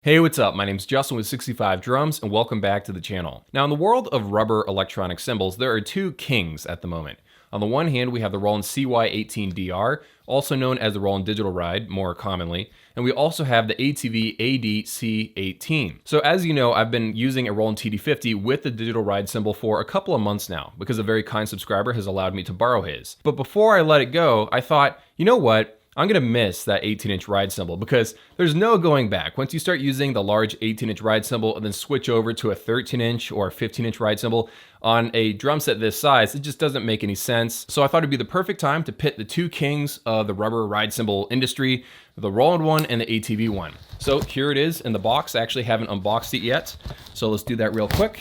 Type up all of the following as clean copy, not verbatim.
Hey, what's up? My name's Justin with 65 Drums, and welcome back to the channel. Now, in the world of rubber electronic cymbals, there are two kings at the moment. On the one hand, we have the Roland CY18 DR, also known as the Roland Digital Ride, more commonly, and we also have the ATV aD-C18. So as you know, I've been using a Roland TD50 with the Digital Ride cymbal for a couple of months now, because a very kind subscriber has allowed me to borrow his. But before I let it go, I thought, you know what? I'm gonna miss that 18-inch ride cymbal because there's no going back. Once you start using the large 18-inch ride cymbal and then switch over to a 13-inch or a 15-inch ride cymbal on a drum set this size, it just doesn't make any sense. So I thought it'd be the perfect time to pit the two kings of the rubber ride cymbal industry, the Roland one and the ATV one. So here it is in the box. I actually haven't unboxed it yet. So let's do that real quick.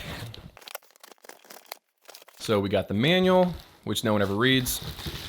So we got the manual, which no one ever reads.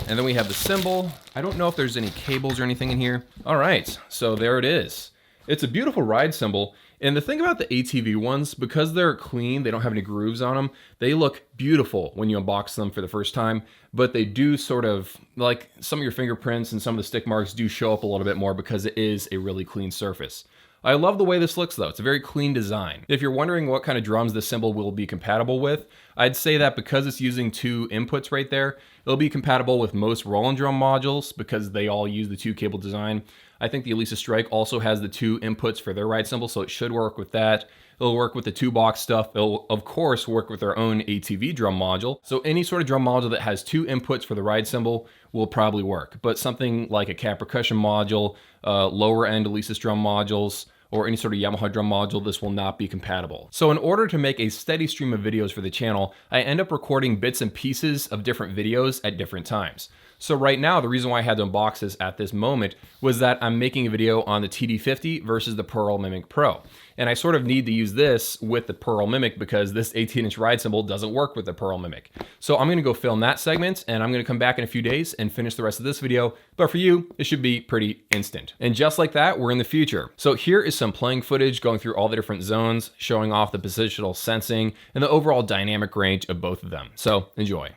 And then we have the cymbal. I don't know if there's any cables or anything in here. All right, so there it is. It's a beautiful ride cymbal. And the thing about the ATV ones, because they're clean, they don't have any grooves on them, they look beautiful when you unbox them for the first time, but they do sort of, like some of your fingerprints and some of the stick marks do show up a little bit more because it is a really clean surface. I love the way this looks though. It's a very clean design. If you're wondering what kind of drums this cymbal will be compatible with, I'd say that because it's using two inputs right there, it'll be compatible with most Roland drum modules because they all use the two cable design. I think the Elisa Strike also has the two inputs for their ride cymbal, so it should work with that. It'll work with the two box stuff. It'll of course work with their own ATV drum module. So any sort of drum module that has two inputs for the ride cymbal will probably work. But something like a cat percussion module, lower end Elisa drum modules, or any sort of Yamaha drum module, this will not be compatible. So in order to make a steady stream of videos for the channel, I end up recording bits and pieces of different videos at different times. So right now, the reason why I had to unbox this at this moment was that I'm making a video on the TD50 versus the Pearl Mimic Pro. And I sort of need to use this with the Pearl Mimic because this 18-inch ride cymbal doesn't work with the Pearl Mimic. So I'm gonna go film that segment and I'm gonna come back in a few days and finish the rest of this video. But for you, it should be pretty instant. And just like that, we're in the future. So here is some playing footage going through all the different zones, showing off the positional sensing and the overall dynamic range of both of them. So enjoy.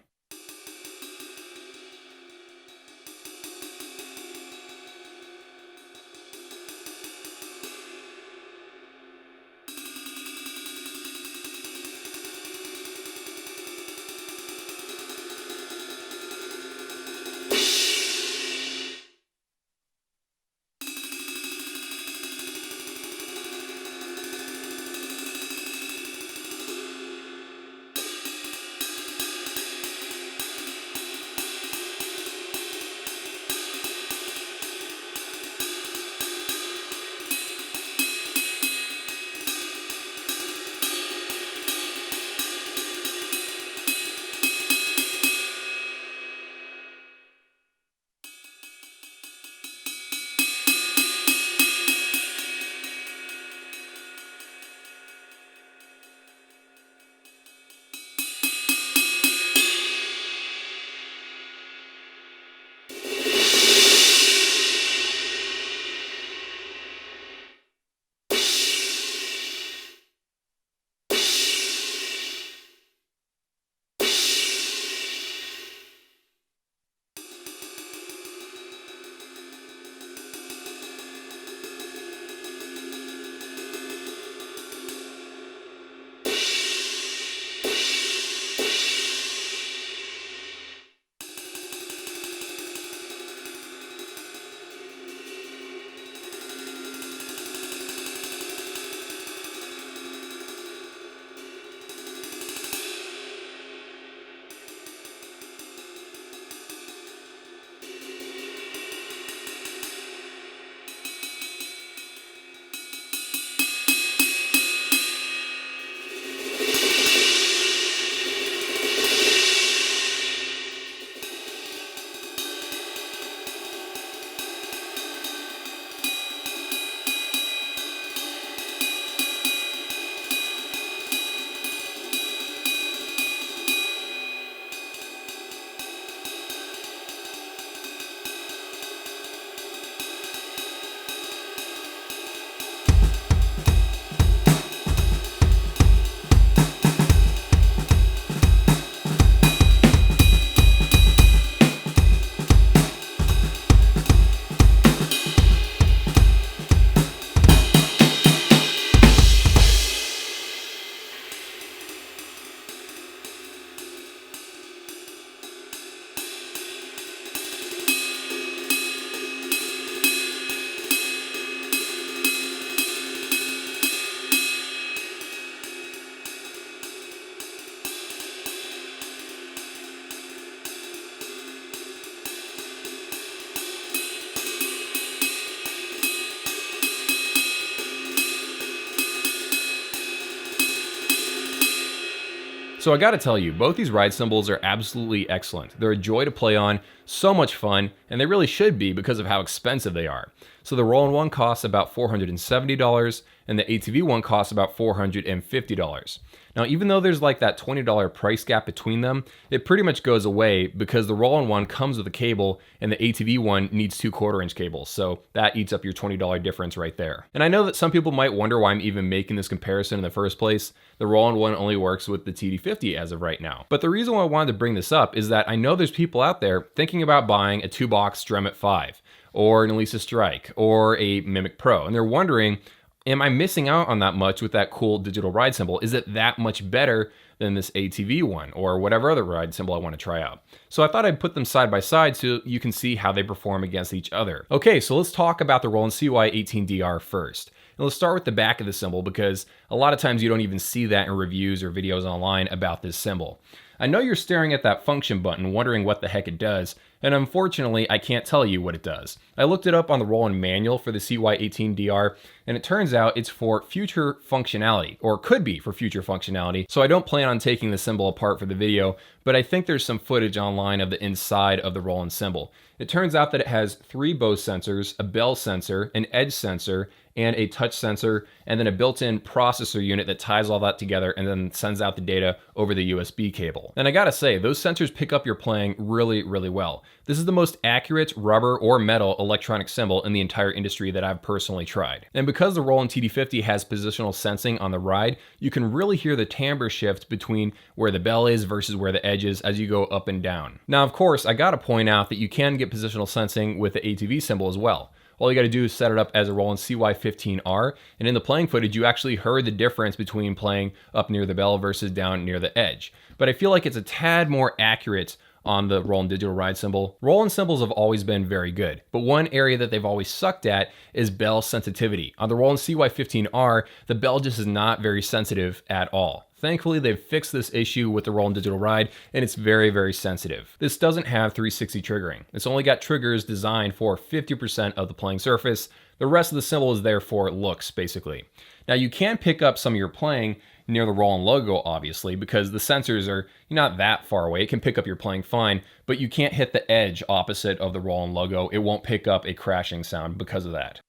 So I gotta tell you, both these ride cymbals are absolutely excellent. They're a joy to play on, so much fun, and they really should be because of how expensive they are. So the Roland one costs about $470, and the ATV one costs about $450. Now, even though there's like that $20 price gap between them, it pretty much goes away because the Roland one comes with a cable and the ATV one needs 2 1/4-inch cables. So that eats up your $20 difference right there. And I know that some people might wonder why I'm even making this comparison in the first place. The Roland one only works with the TD50 as of right now. But the reason why I wanted to bring this up is that I know there's people out there thinking about buying a 2-box Dremit 5 or an Elisa Strike or a Mimic Pro, and they're wondering, am I missing out on that much with that cool digital ride cymbal? Is it that much better than this ATV one or whatever other ride cymbal I want to try out? So I thought I'd put them side by side so you can see how they perform against each other. Okay, so let's talk about the Roland CY18 DR first. And let's start with the back of the cymbal because a lot of times you don't even see that in reviews or videos online about this cymbal. I know you're staring at that function button wondering what the heck it does, and unfortunately I can't tell you what it does. I looked it up on the Roland manual for the CY18 DR, and it turns out it's for future functionality, or could be for future functionality, so I don't plan on taking the cymbal apart for the video, but I think there's some footage online of the inside of the Roland cymbal. It turns out that it has 3 Bose sensors, a bell sensor, an edge sensor, and a touch sensor, and then a built-in processor unit that ties all that together and then sends out the data over the USB cable. And I gotta say, those sensors pick up your playing really, really well. This is the most accurate rubber or metal electronic cymbal in the entire industry that I've personally tried. And because the Roland TD50 has positional sensing on the ride, you can really hear the timbre shift between where the bell is versus where the edge is as you go up and down. Now, of course, I gotta point out that you can get positional sensing with the ATV cymbal as well. All you got to do is set it up as a Roland CY18R, and in the playing footage, you actually heard the difference between playing up near the bell versus down near the edge. But I feel like it's a tad more accurate on the Roland Digital Ride cymbal. Roland cymbals have always been very good, but one area that they've always sucked at is bell sensitivity. On the Roland CY15R, the bell just is not very sensitive at all. Thankfully, they've fixed this issue with the Roland Digital Ride, and it's very, very sensitive. This doesn't have 360 triggering. It's only got triggers designed for 50% of the playing surface. The rest of the cymbal is there for looks, basically. Now, you can pick up some of your playing near the Roland logo, obviously, because the sensors are not that far away. It can pick up your playing fine, but you can't hit the edge opposite of the Roland logo. It won't pick up a crashing sound because of that.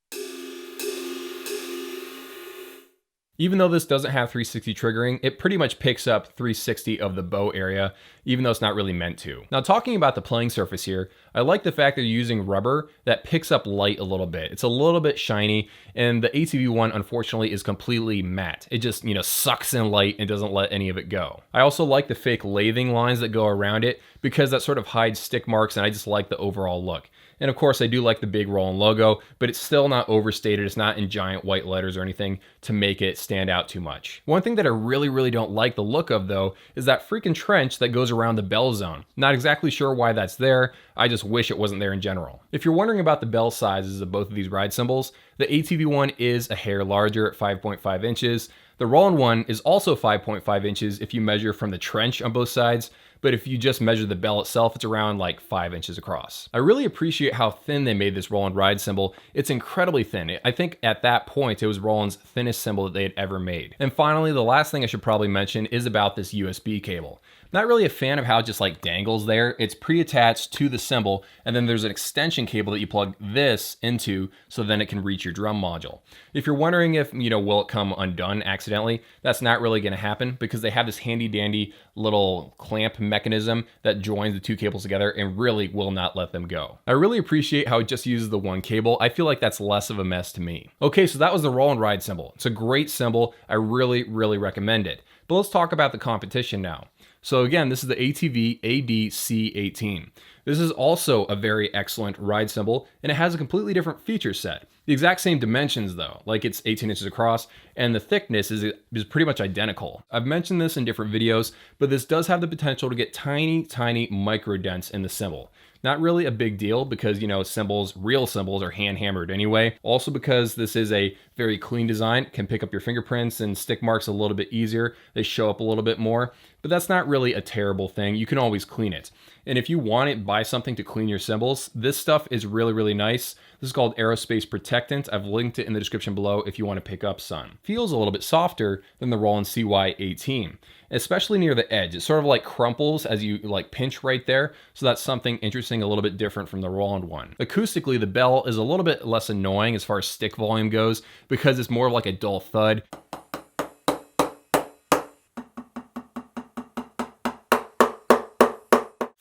Even though this doesn't have 360 triggering, it pretty much picks up 360 of the bow area, even though it's not really meant to. Now, talking about the playing surface here, I like the fact that you're using rubber that picks up light a little bit. It's a little bit shiny, and the ATV one, unfortunately, is completely matte. It just, sucks in light and doesn't let any of it go. I also like the fake lathing lines that go around it because that sort of hides stick marks, and I just like the overall look. And of course, I do like the big Roland logo, but it's still not overstated. It's not in giant white letters or anything to make it stand out too much. One thing that I really, really don't like the look of, though, is that freaking trench that goes around the bell zone. Not exactly sure why that's there. I just wish it wasn't there in general. If you're wondering about the bell sizes of both of these ride cymbals, the ATV one is a hair larger at 5.5 inches. The Roland one is also 5.5 inches if you measure from the trench on both sides, but if you just measure the bell itself, it's around like 5 inches across. I really appreciate how thin they made this Roland ride cymbal. It's incredibly thin. I think at that point, it was Roland's thinnest cymbal that they had ever made. And finally, the last thing I should probably mention is about this USB cable. Not really a fan of how it just like dangles there. It's pre-attached to the cymbal, and then there's an extension cable that you plug this into so then it can reach your drum module. If you're wondering if, will it come undone accidentally, that's not really gonna happen because they have this handy dandy little clamp mechanism that joins the 2 cables together and really will not let them go. I really appreciate how it just uses the 1 cable. I feel like that's less of a mess to me. Okay, so that was the Roland ride cymbal. It's a great cymbal. I really, really recommend it. But let's talk about the competition now. So again, this is the ATV aD-C18. This is also a very excellent ride cymbal, and it has a completely different feature set. The exact same dimensions though, like it's 18 inches across, and the thickness is pretty much identical. I've mentioned this in different videos, but this does have the potential to get tiny, tiny micro dents in the cymbal. Not really a big deal because, cymbals, real cymbals are hand hammered anyway. Also because this is a very clean design, can pick up your fingerprints and stick marks a little bit easier. They show up a little bit more. but that's not really a terrible thing. You can always clean it. And if you want to buy something to clean your cymbals, this stuff is really, really nice. This is called Aerospace Protectant. I've linked it in the description below if you want to pick up some. Feels a little bit softer than the Roland CY18, especially near the edge. It sort of like crumples as you like pinch right there. So that's something interesting, a little bit different from the Roland one. Acoustically, the bell is a little bit less annoying as far as stick volume goes because it's more of like a dull thud.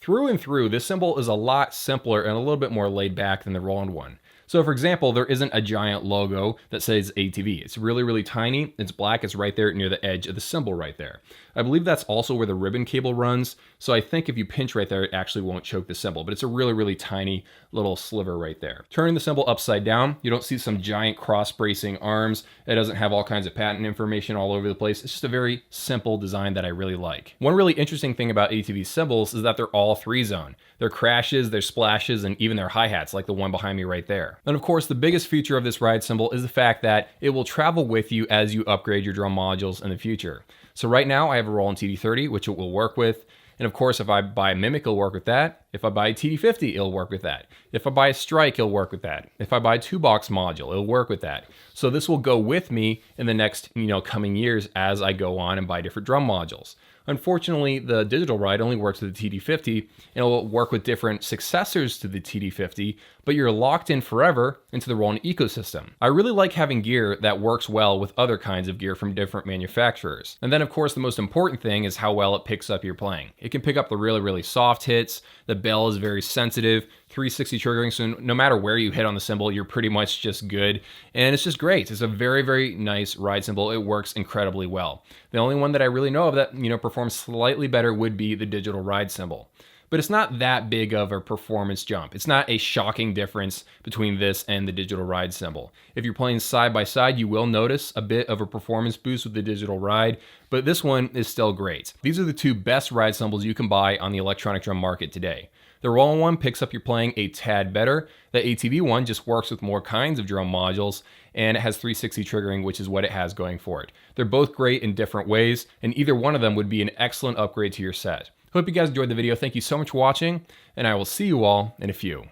Through and through, this cymbal is a lot simpler and a little bit more laid back than the Roland one. So for example, there isn't a giant logo that says ATV. It's really, really tiny. It's black. It's right there near the edge of the cymbal right there. I believe that's also where the ribbon cable runs. So I think if you pinch right there, it actually won't choke the cymbal, but it's a really, really tiny little sliver right there. Turning the cymbal upside down, you don't see some giant cross bracing arms. It doesn't have all kinds of patent information all over the place. It's just a very simple design that I really like. One really interesting thing about ATV cymbals is that they're all 3-zone. Their crashes, their splashes, and even their hi-hats, like the one behind me right there. And of course, the biggest feature of this ride cymbal is the fact that it will travel with you as you upgrade your drum modules in the future. So right now I have a Roland TD30, which it will work with. And of course, if I buy a Mimic, it'll work with that. If I buy a TD50, it'll work with that. If I buy a Strike, it'll work with that. If I buy a 2-box module, it'll work with that. So this will go with me in the next, coming years as I go on and buy different drum modules. Unfortunately, the Digital Ride only works with the TD50, and it'll work with different successors to the TD50, but you're locked in forever into the Roland ecosystem. I really like having gear that works well with other kinds of gear from different manufacturers. And then of course, the most important thing is how well it picks up your playing. It can pick up the really, really soft hits. The bell is very sensitive, 360 triggering, so no matter where you hit on the cymbal, you're pretty much just good. And it's just great. It's a very, very nice ride cymbal. It works incredibly well. The only one that I really know of that, performs slightly better would be the Digital Ride cymbal. But it's not that big of a performance jump. It's not a shocking difference between this and the Digital Ride cymbal. If you're playing side by side, you will notice a bit of a performance boost with the Digital Ride, but this one is still great. These are the two best ride cymbals you can buy on the electronic drum market today. The Roland one picks up your playing a tad better. The ATV one just works with more kinds of drum modules, and it has 360 triggering, which is what it has going for it. They're both great in different ways, and either one of them would be an excellent upgrade to your set. Hope you guys enjoyed the video. Thank you so much for watching, and I will see you all in a few.